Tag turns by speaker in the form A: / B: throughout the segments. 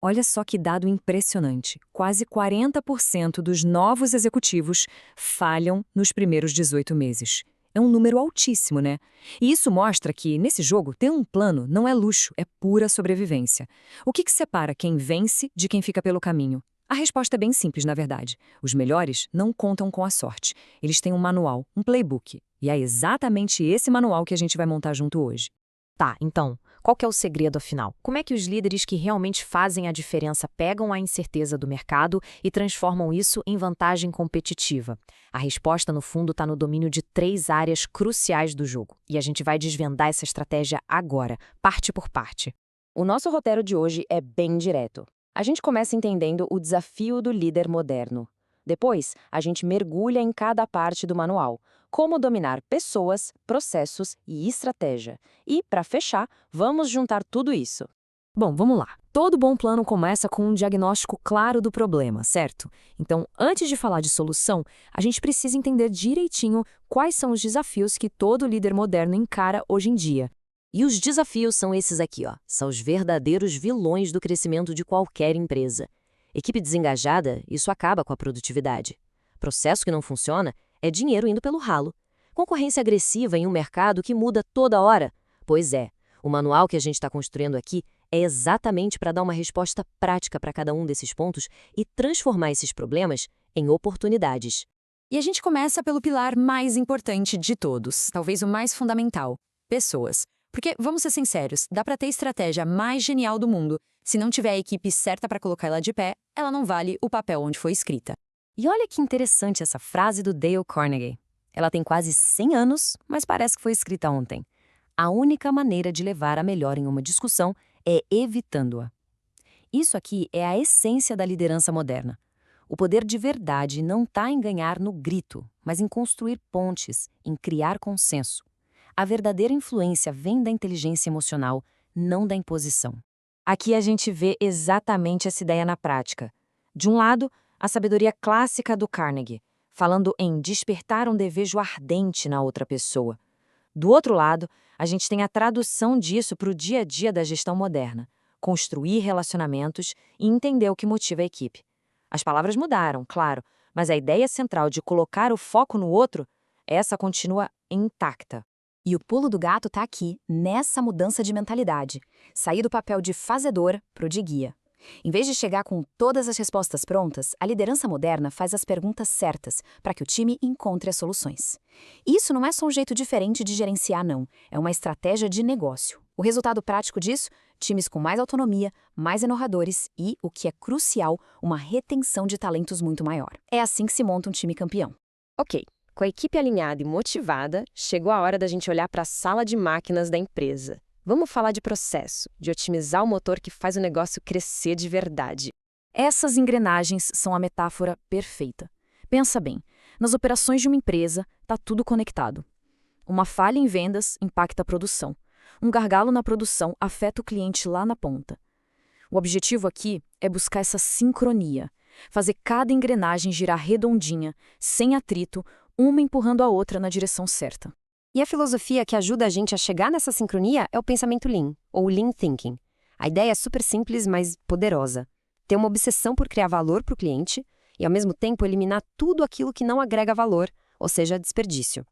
A: Olha só que dado impressionante. Quase 40% dos novos executivos falham nos primeiros 18 meses. É um número altíssimo, né? E isso mostra que, nesse jogo, ter um plano não é luxo, é pura sobrevivência. O que separa quem vence de quem fica pelo caminho? A resposta é bem simples, na verdade. Os melhores não contam com a sorte. Eles têm um manual, um playbook. E é exatamente esse manual que a gente vai montar junto hoje.
B: Tá, então, qual que é o segredo afinal? Como é que os líderes que realmente fazem a diferença pegam a incerteza do mercado e transformam isso em vantagem competitiva? A resposta, no fundo, está no domínio de 3 áreas cruciais do jogo. E a gente vai desvendar essa estratégia agora, parte por parte.
C: O nosso roteiro de hoje é bem direto. A gente começa entendendo o desafio do líder moderno. Depois, a gente mergulha em cada parte do manual, como dominar pessoas, processos e estratégia. E, para fechar, vamos juntar tudo isso.
B: Bom, vamos lá. Todo bom plano começa com um diagnóstico claro do problema, certo? Então, antes de falar de solução, a gente precisa entender direitinho quais são os desafios que todo líder moderno encara hoje em dia.
C: E os desafios são esses aqui, ó. São os verdadeiros vilões do crescimento de qualquer empresa. Equipe desengajada, isso acaba com a produtividade. Processo que não funciona é dinheiro indo pelo ralo. Concorrência agressiva em um mercado que muda toda hora. Pois é, o manual que a gente está construindo aqui é exatamente para dar uma resposta prática para cada um desses pontos e transformar esses problemas em oportunidades.
A: E a gente começa pelo pilar mais importante de todos, talvez o mais fundamental: pessoas. Porque, vamos ser sinceros, dá para ter a estratégia mais genial do mundo. Se não tiver a equipe certa para colocar ela de pé, ela não vale o papel onde foi escrita.
C: E olha que interessante essa frase do Dale Carnegie. Ela tem quase 100 anos, mas parece que foi escrita ontem. A única maneira de levar a melhor em uma discussão é evitando-a. Isso aqui é a essência da liderança moderna. O poder de verdade não está em ganhar no grito, mas em construir pontes, em criar consenso. A verdadeira influência vem da inteligência emocional, não da imposição. Aqui a gente vê exatamente essa ideia na prática. De um lado, a sabedoria clássica do Carnegie, falando em despertar um desejo ardente na outra pessoa. Do outro lado, a gente tem a tradução disso para o dia a dia da gestão moderna, construir relacionamentos e entender o que motiva a equipe. As palavras mudaram, claro, mas a ideia central de colocar o foco no outro, essa continua intacta.
B: E o pulo do gato está aqui, nessa mudança de mentalidade. Sair do papel de fazedor para o de guia. Em vez de chegar com todas as respostas prontas, a liderança moderna faz as perguntas certas para que o time encontre as soluções. Isso não é só um jeito diferente de gerenciar, não. É uma estratégia de negócio. O resultado prático disso? Times com mais autonomia, mais inovadores e, o que é crucial, uma retenção de talentos muito maior. É assim que se monta um time campeão.
C: Ok. Com a equipe alinhada e motivada, chegou a hora da gente olhar para a sala de máquinas da empresa. Vamos falar de processo, de otimizar o motor que faz o negócio crescer de verdade.
B: Essas engrenagens são a metáfora perfeita. Pensa bem, nas operações de uma empresa, está tudo conectado. Uma falha em vendas impacta a produção. Um gargalo na produção afeta o cliente lá na ponta. O objetivo aqui é buscar essa sincronia, fazer cada engrenagem girar redondinha, sem atrito, uma empurrando a outra na direção certa.
C: E a filosofia que ajuda a gente a chegar nessa sincronia é o pensamento Lean, ou Lean Thinking. A ideia é super simples, mas poderosa. Ter uma obsessão por criar valor para o cliente e, ao mesmo tempo, eliminar tudo aquilo que não agrega valor, ou seja, desperdício.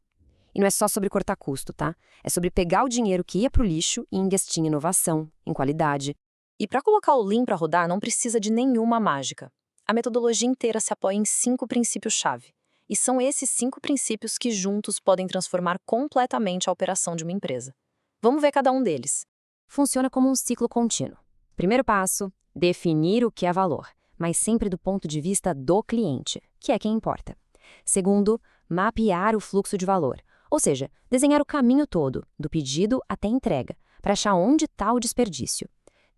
C: E não é só sobre cortar custo, tá? É sobre pegar o dinheiro que ia para o lixo e investir em inovação, em qualidade.
A: E para colocar o Lean para rodar, não precisa de nenhuma mágica. A metodologia inteira se apoia em 5 princípios-chave. E são esses 5 princípios que juntos podem transformar completamente a operação de uma empresa. Vamos ver cada um deles.
C: Funciona como um ciclo contínuo. Primeiro passo, definir o que é valor, mas sempre do ponto de vista do cliente, que é quem importa. Segundo, mapear o fluxo de valor, ou seja, desenhar o caminho todo, do pedido até a entrega, para achar onde está o desperdício.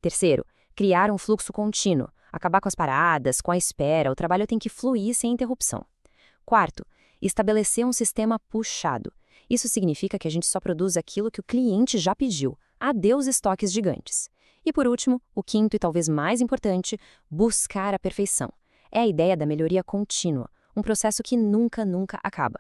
C: Terceiro, criar um fluxo contínuo, acabar com as paradas, com a espera, o trabalho tem que fluir sem interrupção. Quarto, estabelecer um sistema puxado. Isso significa que a gente só produz aquilo que o cliente já pediu. Adeus estoques gigantes. E por último, o quinto e talvez mais importante, buscar a perfeição. É a ideia da melhoria contínua, um processo que nunca acaba.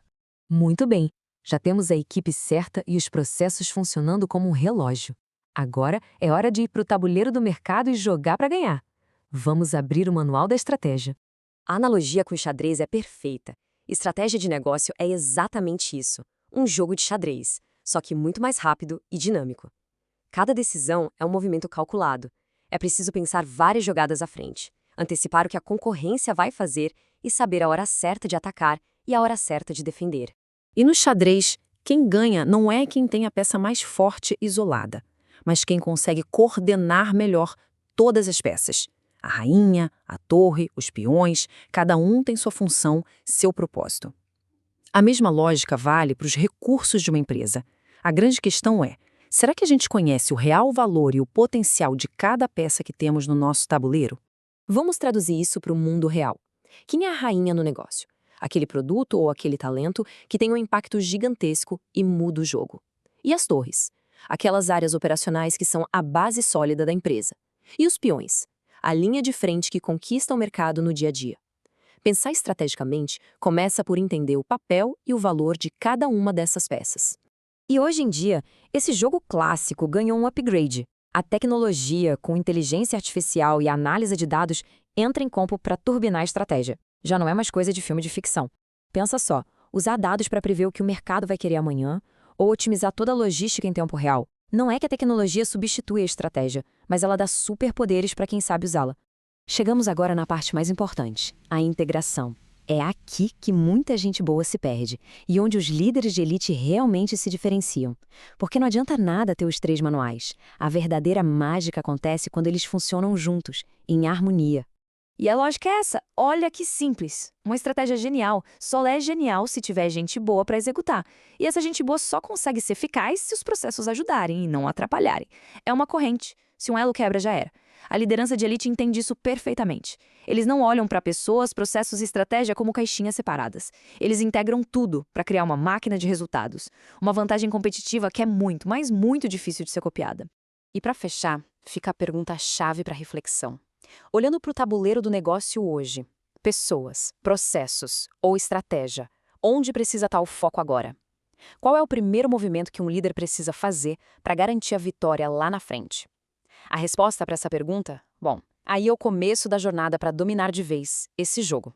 B: Muito bem, já temos a equipe certa e os processos funcionando como um relógio. Agora é hora de ir para o tabuleiro do mercado e jogar para ganhar.
A: Vamos abrir o manual da estratégia.
C: A analogia com o xadrez é perfeita. Estratégia de negócio é exatamente isso, um jogo de xadrez, só que muito mais rápido e dinâmico. Cada decisão é um movimento calculado. É preciso pensar várias jogadas à frente, antecipar o que a concorrência vai fazer e saber a hora certa de atacar e a hora certa de defender.
D: E no xadrez, quem ganha não é quem tem a peça mais forte isolada, mas quem consegue coordenar melhor todas as peças. A rainha, a torre, os peões, cada um tem sua função, seu propósito. A mesma lógica vale para os recursos de uma empresa. A grande questão é: será que a gente conhece o real valor e o potencial de cada peça que temos no nosso tabuleiro?
C: Vamos traduzir isso para o mundo real. Quem é a rainha no negócio? Aquele produto ou aquele talento que tem um impacto gigantesco e muda o jogo. E as torres? Aquelas áreas operacionais que são a base sólida da empresa. E os peões? A linha de frente que conquista o mercado no dia a dia. Pensar estrategicamente começa por entender o papel e o valor de cada uma dessas peças. E hoje em dia, esse jogo clássico ganhou um upgrade. A tecnologia, com inteligência artificial e análise de dados, entra em campo para turbinar a estratégia. Já não é mais coisa de filme de ficção. Pensa só, usar dados para prever o que o mercado vai querer amanhã, ou otimizar toda a logística em tempo real. Não é que a tecnologia substitui a estratégia, mas ela dá superpoderes para quem sabe usá-la. Chegamos agora na parte mais importante, a integração. É aqui que muita gente boa se perde, e onde os líderes de elite realmente se diferenciam. Porque não adianta nada ter os 3 manuais. A verdadeira mágica acontece quando eles funcionam juntos, em harmonia. E a lógica é essa. Olha que simples. Uma estratégia genial. Só é genial se tiver gente boa para executar. E essa gente boa só consegue ser eficaz se os processos ajudarem e não atrapalharem. É uma corrente. Se um elo quebra, já era. A liderança de elite entende isso perfeitamente. Eles não olham para pessoas, processos e estratégia como caixinhas separadas. Eles integram tudo para criar uma máquina de resultados. Uma vantagem competitiva que é muito, mas muito difícil de ser copiada. E para fechar, fica a pergunta-chave para reflexão. Olhando para o tabuleiro do negócio hoje, pessoas, processos ou estratégia, onde precisa estar o foco agora? Qual é o primeiro movimento que um líder precisa fazer para garantir a vitória lá na frente? A resposta para essa pergunta? Bom, aí é o começo da jornada para dominar de vez esse jogo.